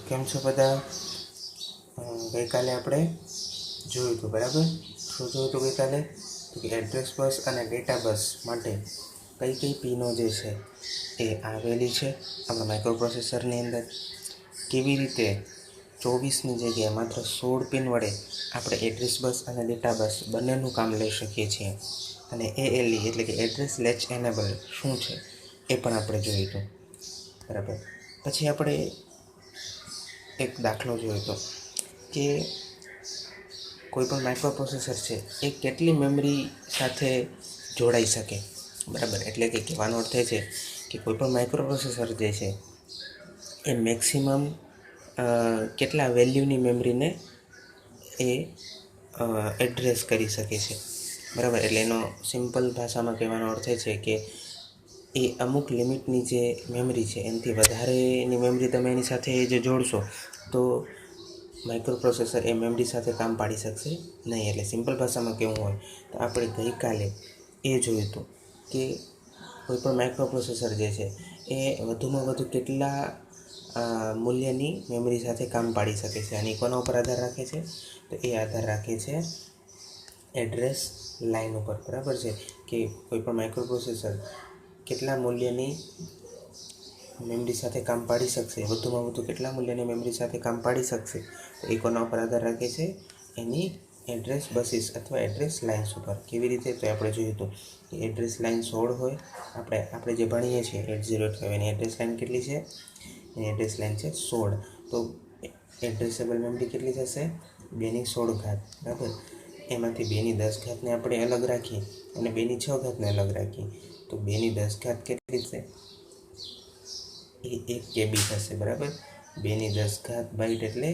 કેમ છો બધા? ગઈકાલે આપણે જોયું હતું, બરાબર? શું જોયું હતું ગઈકાલે? તો કે એડ્રેસ બસ અને ડેટા બસ માટે કઈ કઈ પિનો જે છે એ આવેલી છે આપણા માઇક્રોપ્રોસેસરની અંદર. કેવી રીતે 24ની જગ્યાએ માત્ર 16 પિન વડે આપણે એડ્રેસ બસ અને ડેટા બસ બંનેનું કામ લઈ શકીએ છીએ. અને ALE એટલે કે એડ્રેસ લેચ એનેબલ શું છે એ પણ આપણે જોયું હતું, બરાબર? પછી આપણે એક દાખલો જોયો હતો કે કોઈ પણ માઇક્રોપ્રોસેસર છે એ કેટલી મેમરી સાથે જોડાઈ શકે, બરાબર? એટલે કે કહેવાનો અર્થ એ છે કે કોઈ પણ માઇક્રોપ્રોસેસર જે છે એ મેક્સિમમ કેટલા વેલ્યુની મેમરીને એ એડ્રેસ કરી શકે છે, બરાબર? એટલે એનો સિમ્પલ ભાષામાં કહેવાનો અર્થ એ છે કે એ અમુક લિમિટની જે મેમરી છે એનાથી વધારેની મેમરી તમે એની સાથે જે જોડશો તો માઇક્રોપ્રોસેસર એ મેમરી સાથે કામ પાડી શકશે નહીં. એટલે સિમ્પલ ભાષામાં કહેવું હોય તો આપણે ગઈકાલે એ જોયું હતું કે કોઈપણ માઇક્રોપ્રોસેસર જે છે એ વધુમાં વધુ કેટલા મૂલ્યની મેમરી સાથે કામ પાડી શકે છે. અને કોના ઉપર આધાર રાખે છે? તો એ આધાર રાખે છે એડ્રેસ લાઇન ઉપર, બરાબર છે? કે કોઈપણ માઇક્રોપ્રોસેસર કેટલા મૂલ્યની મેમરી સાથે કામ પાડી શકશે, વધુમાં વધુ કેટલા મૂલ્યની મેમરી સાથે કામ પાડી શકશે, તો એ કોના ઉપર આધાર રાખે છે? એની એડ્રેસ બસીસ અથવા એડ્રેસ લાઇન્સ ઉપર. કેવી રીતે? તો આપણે જોયું હતું કે એડ્રેસ લાઇન 16 હોય. આપણે જે ભણીએ છીએ 8085 એની એડ્રેસ લાઇન કેટલી છે? એની એડ્રેસ લાઇન છે 16. તો એડ્રેસેબલ મેમરી કેટલી થશે? 2/16, બરાબર? એમાંથી 2/10 આપણે અલગ રાખીએ અને 2/6 અલગ રાખીએ તો 2/10 કેટલી થશે? એ 1 KB થશે, બરાબર? 2/10 બાઇટ એટલે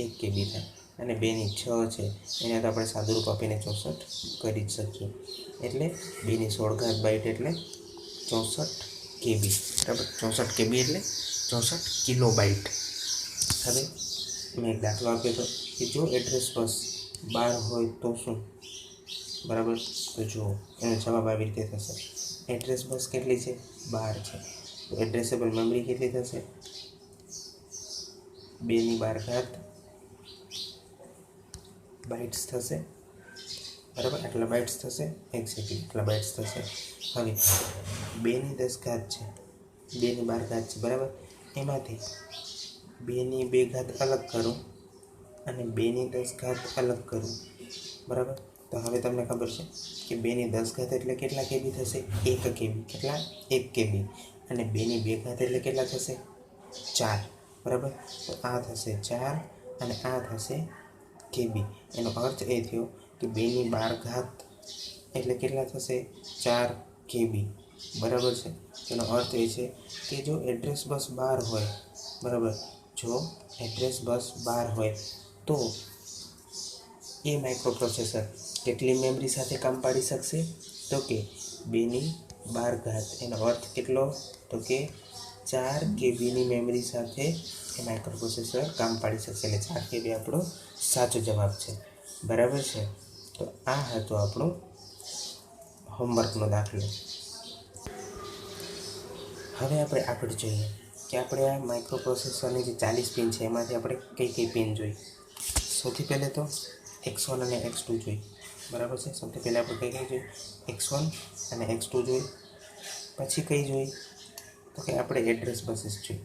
1 KB થાય. અને 2/6 છે એને તો આપણે સાદું રૂપ આપીને 64 કરી જ શકીએ. એટલે 2/16 બાઇટ એટલે 64 KB, બરાબર? 64 KB એટલે 64 કિલોબાઇટ. હવે મેં એક દાખલો આપ્યો હતો કે જો એડ્રેસ બસ 12 હોય તો શું, બરાબર? તો જુઓ એનો જવાબ આવી રીતે થશે. એડ્રેસ બસ કેટલી છે? 12 છે. તો એડ્રેસેબલ મેમરી કેટલી થશે? 2/12 બાઇટ્સ થશે, બરાબર? આટલા બાઇટ્સ થશે, એક્ઝેક્ટલી આટલા બાઇટ્સ થશે. હવે 2/10 છે, 2/12 છે, બરાબર? એમાંથી 2/2 અલગ કરું અને 2/10 અલગ કરું, બરાબર? તો હવે તમને ખબર છે કે 2/10 એટલે કેટલા KB થશે? 1 KB. કેટલા? 1 KB. અને 2/2 એટલે કેટલા થશે? 4, બરાબર? તો આ થશે 4 અને આ થશે KB. એનો અર્થ એ થયો કે 2/12 એટલે કેટલા થશે? 4 KB, બરાબર છે? એનો અર્થ એ છે કે જો એડ્રેસ બસ 12 હોય, બરાબર? જો એડ્રેસ બસ 12 હોય તો એ માઇક્રોપ્રોસેસર કેટલી મેમરી સાથે કામ પાડી શકશે? તો કે 2/12. એનો અર્થ કેટલો? તો કે 4 KBની મેમરી સાથે એ માઇક્રોપ્રોસેસર કામ પાડી શકશે. એટલે 4 KB આપણો સાચો જવાબ છે, બરાબર છે? તો આ હતો આપણો હોમવર્કનો દાખલો. હવે આપણે આગળ જોઈએ કે આપણે આ માઇક્રોપ્રોસેસરની જે 40 પિન છે એમાંથી આપણે કઈ કઈ પિન જોઈ. સૌથી પહેલે તો X1 અને X2 જોઈ, બરાબર છે? સૌથી પહેલાં આપણે કઈ જોઈ? X1 અને X2 જોઈ. પછી કઈ જોઈ? તો કે આપણે એડ્રેસ બસીસ જોઈ,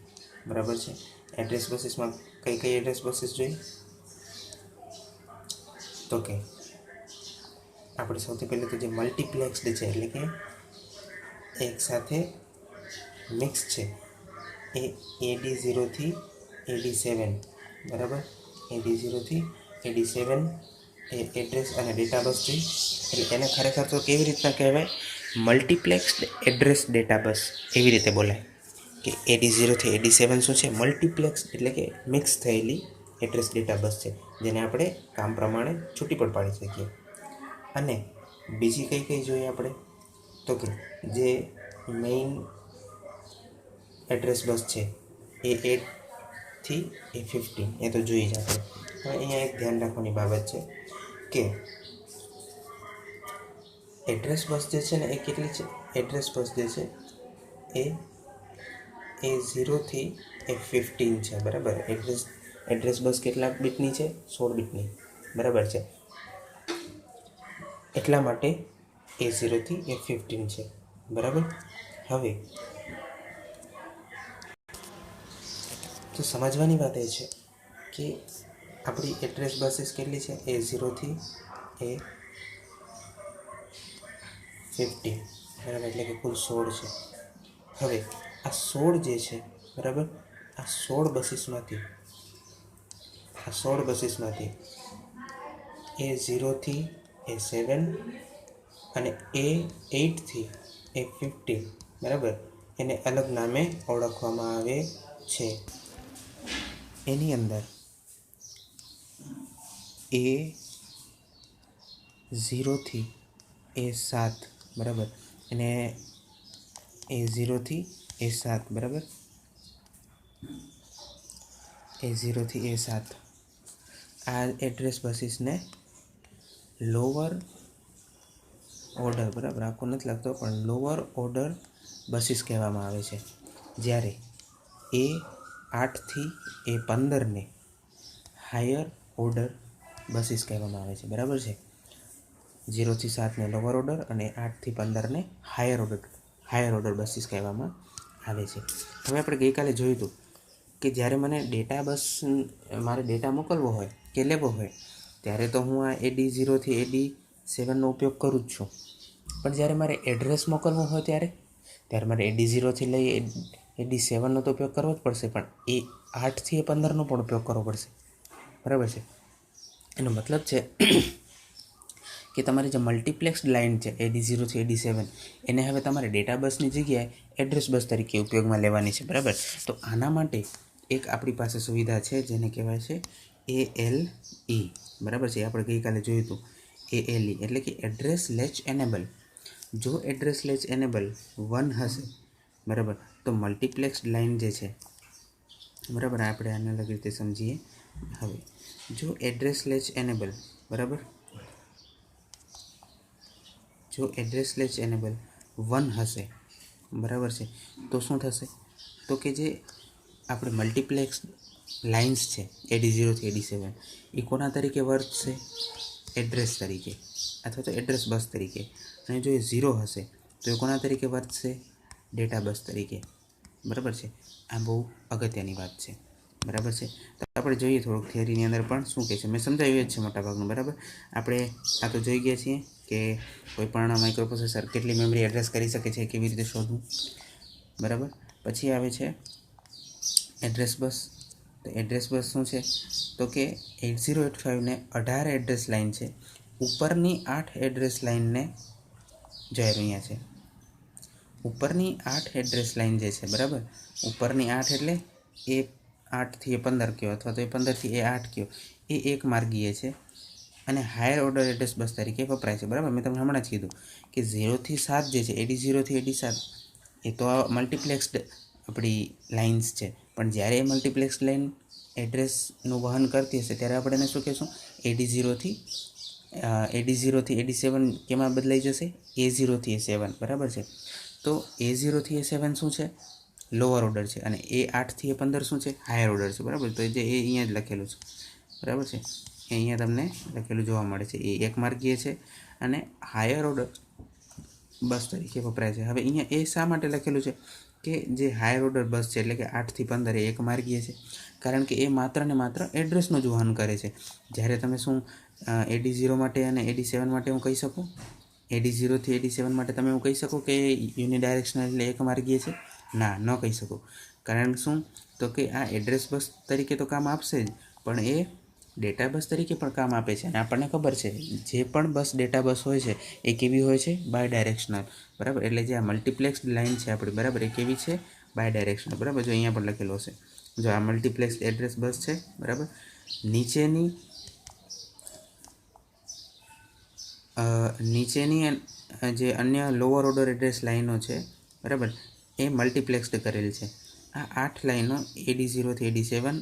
બરાબર છે? એડ્રેસ બસીસમાં કઈ કઈ એડ્રેસ બસીસ જોઈ? તો કે આપણે સૌથી પહેલાં તો જે મલ્ટીપ્લેક્સડ છે એટલે કે એક સાથે મિક્સ છે એ AD0 થી AD7, બરાબર? AD0 થી AD7 એ એડ્રેસ અને ડેટા બસ જોઈ. એટલે એને ખરેખર તો કેવી રીતના કહેવાય? મલ્ટીપ્લેક્સ્ડ એડ્રેસ ડેટા બસ, એવી રીતે બોલાય કે AD0 થી AD7 શું છે? મલ્ટીપ્લેક્સ એટલે કે મિક્સ થયેલી એડ્રેસ ડેટા બસ છે, જેને આપણે કામ પ્રમાણે છૂટી પણ પાડી શકીએ. અને બીજી કઈ કઈ જોઈએ આપણે? તો કે જે મેઇન એડ્રેસ બસ છે એ 8 થી A15 એ તો જોઈ જ આપણે. હવે અહીંયા એક ધ્યાન રાખવાની બાબત છે કે એડ્રેસ બસ જે છે ને એ કેટલી છે? એડ્રેસ બસ જે છે એ A0 થી A15 છે, બરાબર. એડ્રેસ બસ કેટલા બીટની છે? 16 બીટની, બરાબર છે. એટલા માટે A0 થી A15 છે, બરાબર. હવે તો સમજવાની વાત એ છે કે આપણી એડ્રેસ બસીસ કેટલી છે? A0 થી A15, બરાબર, એટલે કે કુલ 16 છે. હવે આ 16 જે છે, બરાબર, આ 16 બસીસમાંથી A0 થી A7 અને A8 થી A15, બરાબર, એને અલગ નામે ઓળખવામાં આવે છે. એની અંદર A0 થી A7, બરાબર, એને A0 થી A7, બરાબર, A0 થી A7 આ એડ્રેસ બસીસને લોઅર ઓર્ડર, બરાબર, આખું નથી લાગતો પણ લોઅર ઓર્ડર બસીસ કહેવામાં આવે છે. જ્યારે A8 થી A15ને હાયર ઓર્ડર બસીસ કહેવામાં આવે છે, બરાબર છે. 0 થી 7ને લોઅર ઓર્ડર અને 8 થી 15ને હાયર ઓર્ડર બસીસ કહેવામાં આવે છે. હવે આપણે ગઈકાલે જોયું હતું કે જ્યારે મને મારે ડેટા મોકલવો હોય કે લેવો હોય ત્યારે તો હું આ AD0 થી AD7નો ઉપયોગ કરું જ છું. પણ જ્યારે મારે એડ્રેસ મોકલવું હોય ત્યારે મારે AD0 થી લઈ AD7નો તો ઉપયોગ કરવો જ પડશે, પણ A8 થી A15નો પણ ઉપયોગ કરવો પડશે, બરાબર છે. એનો મતલબ છે કે તમારી જે મલ્ટીપ્લેક્સ્ડ લાઇન છે AD0 થી AD7 એને હવે તમારે ડેટા બસની જગ્યાએ એડ્રેસ બસ તરીકે ઉપયોગમાં લેવાની છે, બરાબર. તો આના માટે એક આપણી પાસે સુવિધા છે જેને કહેવાય છે ALE, બરાબર છે. આપણે ગઈકાલે જોયું હતું ALE એટલે કે એડ્રેસ લેચ એનેબલ. જો એડ્રેસ લેચ એનેબલ 1 હશે, બરાબર, તો મલ્ટીપ્લેક્સ્ડ લાઇન જે છે, બરાબર, આપણે આને અલગ રીતે સમજીએ. હવે જો એડ્રેસ લેચ એનેબલ, બરાબર, જો એડ્રેસ લેચ એનેબલ 1 હશે, બરાબર છે, તો શું થશે? તો કે જે આપણે મલ્ટીપ્લેક્સ લાઇન્સ છે AD0 થી AD7 એ કોના તરીકે વર્તશે? એડ્રેસ તરીકે અથવા તો એડ્રેસ બસ તરીકે. અને જો એ 0 હશે તો એ કોના તરીકે વર્તશે? ડેટા બસ તરીકે, બરાબર છે. આ બહુ અગત્યની વાત છે, બરાબર છે. તો આપણે જોઈએ થોડુંક થિયરીની અંદર પણ શું કહે છે. મેં સમજાવ્યું જ છે મોટાભાગનું, બરાબર. આપણે આ તો જોઈ ગયા છીએ કે કોઈ પણ માઇક્રોપ્રોસેસર કેટલી મેમરી એડ્રેસ કરી શકે છે, કેવી રીતે શોધવું, બરાબર. પછી આવે છે એડ્રેસ બસ. તો એડ્રેસ બસ શું છે? તો કે 8085ને 18 એડ્રેસ લાઇન છે. ઉપરની 8 એડ્રેસ લાઇનને જોઈ અહીંયા છે. ઉપરની 8 એડ્રેસ લાઇન જે છે, બરાબર, ઉપરની 8 એટલે A8 થી A15 કયો અથવા તો A15 થી A8 કયો, એ એક માર્ગીય છે અને હાયર ઓર્ડર એડ્રેસ બસ તરીકે વપરાય છે, બરાબર. મેં તમને હમણાં જ કીધું કે 0 થી 7 જે છે AD0 થી AD7 એ તો આ મલ્ટીપ્લેક્સ્ડ આપણી લાઇન્સ છે. પણ જ્યારે એ મલ્ટીપ્લેક્સ લાઇન એડ્રેસનું વહન કરતી હશે ત્યારે આપણે એને શું કહીશું? AD0 થી AD7 કેમાં બદલાઈ જશે? A0 થી A7, બરાબર છે. તો A0 થી A7 શું છે? લોઅર ઓર્ડર છે અને A8 થી A15 શું છે? હાયર ઓર્ડર છે, બરાબર. તો જે એ અહીંયા જ લખેલું છે, બરાબર છે. એ અહીંયા તમને લખેલું જોવા મળે છે. એ એક માર્ગીય છે અને હાયર ઓર્ડર બસ તરીકે વપરાય છે. હવે અહીંયા એ શા માટે લખેલું છે કે જે હાયર ઓર્ડર બસ છે એટલે કે 8 થી 15 એ એક માર્ગીય છે, કારણ કે એ માત્ર ને માત્ર એડ્રેસનું જ વહન કરે છે. જ્યારે તમે શું AD0 માટે અને AD7 માટે હું કહી શકું? AD0 થી AD7 માટે તમે એવું કહી શકો કે યુનિડાયરેક્શનલ એટલે એક માર્ગીય છે? ના, ન કહી શકો. કારણ શું? તો કે આ એડ્રેસ બસ તરીકે તો કામ આપશે જ, પણ એ ડેટા બસ તરીકે પણ કામ આપે છે. અને આપણને ખબર છે જે પણ બસ ડેટા બસ હોય છે એ કેવી હોય છે? બાય ડાયરેક્શનલ, બરાબર. એટલે જે આ મલ્ટીપ્લેક્સ્ડ લાઇન છે આપણી, બરાબર, એ કેવી છે? બાય ડાયરેક્શનલ, બરાબર. જો અહીંયા પણ લખેલું હશે. જો આ મલ્ટીપ્લેક્સ એડ્રેસ બસ છે, બરાબર. નીચેની જે અન્ય લોઅર ઓર્ડર એડ્રેસ લાઇનો છે, બરાબર, એ મલ્ટીપ્લેક્સ્ડ કરેલ છે. આ 8 લાઇનો AD0 થી AD7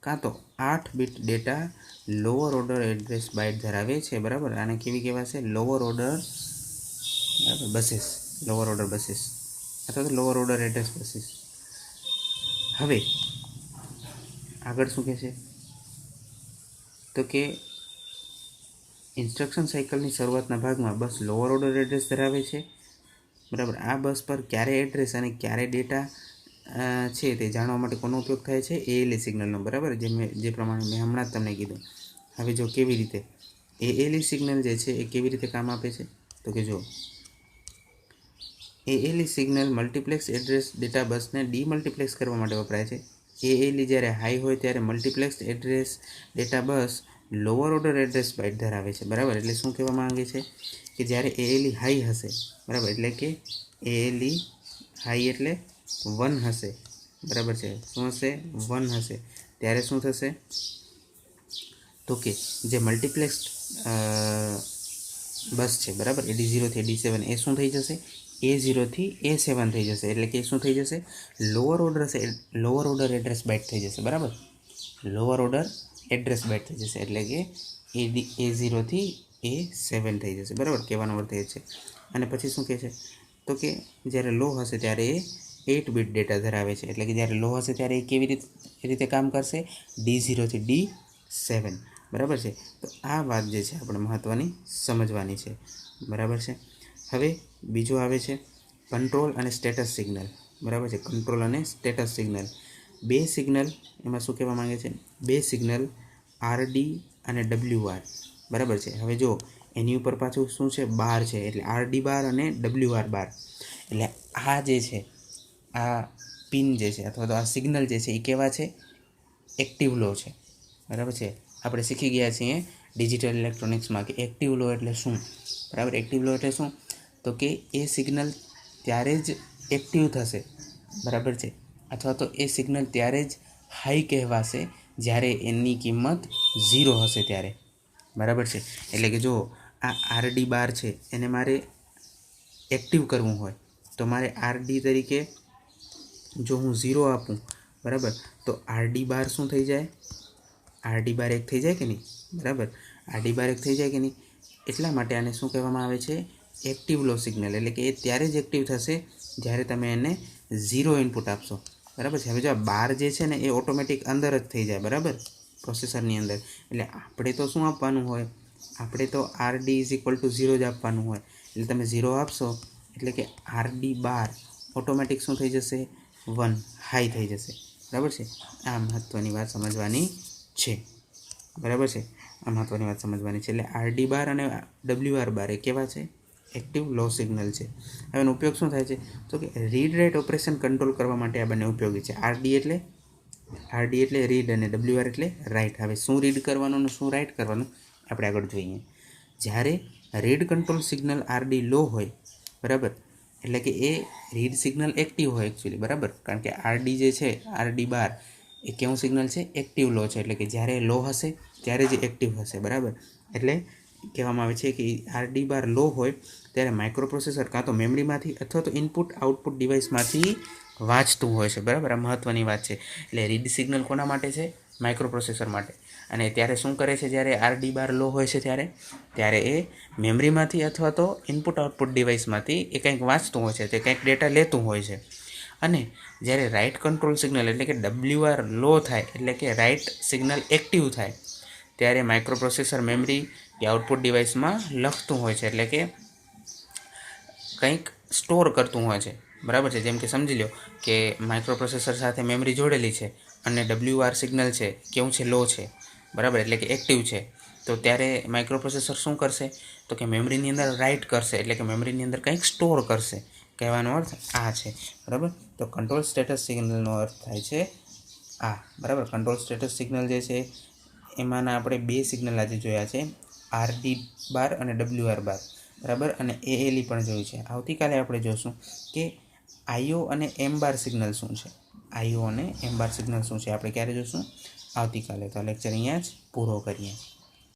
કાં તો 8 bit data lower order address byte ધરાવે છે, બરાબર. આને કેવી કહેવાશે? લોઅર ઓર્ડર, બરાબર, બસીસ, લોઅર ઓર્ડર બસીસ અથવા તો લોઅર ઓર્ડર એડ્રેસ બસીસ. હવે આગળ શું કહે છે તો કે ઇન્સ્ટ્રક્શન સાયકલની શરૂઆતના ભાગમાં બસ લોઅર ઓર્ડર એડ્રેસ ધરાવે છે, બરાબર. આ બસ પર ક્યારે એડ્રેસ અને ક્યારે ડેટા છે તે જાણવા માટે કોનો ઉપયોગ થાય છે? એએલઈ સિગ્નલનો, બરાબર, જે પ્રમાણે મેં હમણાં જ તમને કીધું. હવે જો કેવી રીતે એએલઈ સિગ્નલ જે છે એ કેવી રીતે કામ આપે છે તો કે જો એએલઈ સિગ્નલ મલ્ટીપ્લેક્સ એડ્રેસ ડેટા બસને ડીમલ્ટીપ્લેક્સ કરવા માટે વપરાય છે. એએલઈ જ્યારે હાઈ હોય ત્યારે multiplex address data bus lower order address byte ધરાવે છે, બરાબર. એટલે શું કહેવા માંગે છે કે જ્યારે એએલઈ હાઈ હશે, બરાબર, એટલે કે એએલઈ હાઈ એટલે 1 હશે, બરાબર છે. શું હશે? 1 હશે. ત્યારે શું થશે તો કે જે મલ્ટીપ્લેક્સ બસ છે, બરાબર, AD0 થી AD7 એ શું થઈ જશે? A0 થી A7 થઈ જશે. એટલે કે શું થઈ જશે? લોઅર ઓર્ડર એડ્રેસ બાઇટ થઈ જશે, બરાબર. લોઅર ઓર્ડર એડ્રેસ બાઇટ થઈ જશે એટલે કે A0 થી A7 થઈ જશે, બરાબર. કહેવાનો અર્થ એ છે. અને પછી શું કહે છે તો કે જ્યારે લો હશે ત્યારે એ 8 બીટ ડેટા ધરાવે છે. એટલે કે જ્યારે લો હશે ત્યારે એ કેવી રીતે કામ કરશે? D0 થી D7, બરાબર છે. તો આ વાત જે છે આપણે મહત્ત્વની સમજવાની છે, બરાબર છે. હવે બીજું આવે છે કંટ્રોલ અને સ્ટેટસ સિગ્નલ, બરાબર છે. કંટ્રોલ અને સ્ટેટસ સિગ્નલ બે સિગ્નલ, એમાં શું કહેવા માંગે છે? બે સિગ્નલ RD અને WR, બરાબર છે. હવે જો એની ઉપર પાછું શું છે? બાર છે, એટલે RD બાર અને WR બાર. એટલે આ જે છે આ પિન જે છે અથવા તો આ સિગ્નલ જે છે એ કેવા છે? એક્ટિવ લો છે, બરાબર છે. આપણે શીખી ગયા છીએ ડિજિટલ ઇલેક્ટ્રોનિક્સમાં કે એક્ટિવ લો એટલે શું, બરાબર. એક્ટિવ લો એટલે શું તો કે એ સિગ્નલ ત્યારે જ એક્ટિવ થશે, બરાબર છે, અથવા તો એ સિગ્નલ ત્યારે જ હાઈ કહેવાશે જ્યારે એની કિંમત 0 હશે ત્યારે, બરાબર છે. એટલે કે જો આ RD બાર છે એને મારે એક્ટિવ કરવું હોય તો મારે RD તરીકે જો હું 0 આપું, બરાબર, તો RD બાર શું થઈ જાય? RD બાર 1 થઈ જાય કે નહીં, બરાબર. RD બાર 1 થઈ જાય કે નહીં. એટલા માટે આને શું કહેવામાં આવે છે? Active low signal. એટલે કે એ ત્યારે જ એક્ટિવ થશે જ્યારે તમે એને 0 ઇનપુટ આપશો, બરાબર છે. હવે જો આ બાર જે છે ને એ ઓટોમેટિક અંદર જ થઈ જાય, બરાબર, પ્રોસેસરની અંદર. એટલે આપણે તો શું આપવાનું હોય? આપણે તો RD = 0 જ આપવાનું હોય. એટલે તમે 0 આપશો એટલે કે RD બાર ઓટોમેટિક શું થઈ જશે? 1 હાઈ થઈ જશે, બરાબર છે. આ મહત્ત્વની વાત સમજવાની છે, બરાબર છે. આ મહત્ત્વની વાત સમજવાની છે. એટલે RD બાર અને WR બાર એ કેવા છે? એક્ટિવ લો સિગ્નલ છે. હવે એનો ઉપયોગ શું થાય છે તો કે રીડ રાઇટ ઓપરેશન કંટ્રોલ કરવા માટે આ બંને ઉપયોગી છે. RD એટલે રીડ અને WR એટલે રાઇટ. હવે શું રીડ કરવાનું અને શું રાઇટ કરવાનું આપણે આગળ જોઈએ. જ્યારે રીડ કંટ્રોલ સિગ્નલ RD લો હોય, બરાબર, એટલે કે એ રીડ સિગ્નલ એક્ટિવ હોય એકચ્યુઅલી, બરાબર. કારણ કે RD જે છે RD બાર એ કેવું સિગ્નલ છે? એક્ટિવ લો છે. એટલે કે જ્યારે લો હશે ત્યારે જ એક્ટિવ હશે, બરાબર. એટલે કહેવામાં આવે છે કે RD બાર લો હોય ત્યારે માઇક્રોપ્રોસેસર કાં તો મેમરીમાંથી અથવા તો ઇનપુટ આઉટપુટ ડિવાઇસમાંથી વાંચતું હોય છે, બરાબર. આ મહત્ત્વની વાત છે. એટલે રીડ સિગ્નલ કોના માટે છે? માઇક્રોપ્રોસેસર માટે. અને ત્યારે શું કરે છે જ્યારે RD બાર લો હોય છે ત્યારે એ મેમરીમાંથી અથવા તો ઇનપુટ આઉટપુટ ડિવાઇસમાંથી એ કંઈક વાંચતું હોય છે, તે કંઈક ડેટા લેતું હોય છે. અને જ્યારે રાઇટ કંટ્રોલ સિગ્નલ એટલે કે WR લો થાય એટલે કે રાઇટ સિગ્નલ એક્ટિવ થાય ત્યારે માઇક્રોપ્રોસેસર મેમરી કે આઉટપુટ ડિવાઇસમાં લખતું હોય છે, એટલે કે કંઈક સ્ટોર કરતું હોય છે, બરાબર છે. જેમ કે સમજી લો કે માઇક્રોપ્રોસેસર સાથે મેમરી જોડેલી છે અને WR સિગ્નલ છે કેવું છે? લો છે, બરાબર, એટલે કે એક્ટિવ છે. તો ત્યારે માઇક્રોપ્રોસેસર શું કરશે તો કે મેમરીની અંદર રાઇટ કરશે, એટલે કે મેમરીની અંદર કંઈક સ્ટોર કરશે. કહેવાનો અર્થ આ છે, બરાબર. તો કંટ્રોલ સ્ટેટસ સિગ્નલનો અર્થ થાય છે આ, બરાબર. કંટ્રોલ સ્ટેટસ સિગ્નલ જે છે એમાંના આપણે બે સિગ્નલ આજે જોયા છે, RD બાર અને WR બાર, બરાબર. અને ALE પણ જોયું છે. આવતીકાલે આપણે જોઈશું કે IO અને M બાર સિગ્નલ શું છે. IO અને M બાર સિગ્નલ શું છે આપણે ક્યારે જોઈશું? આવતીકાલે. તો લેક્ચર અહીંયા જ પૂરો કરીએ.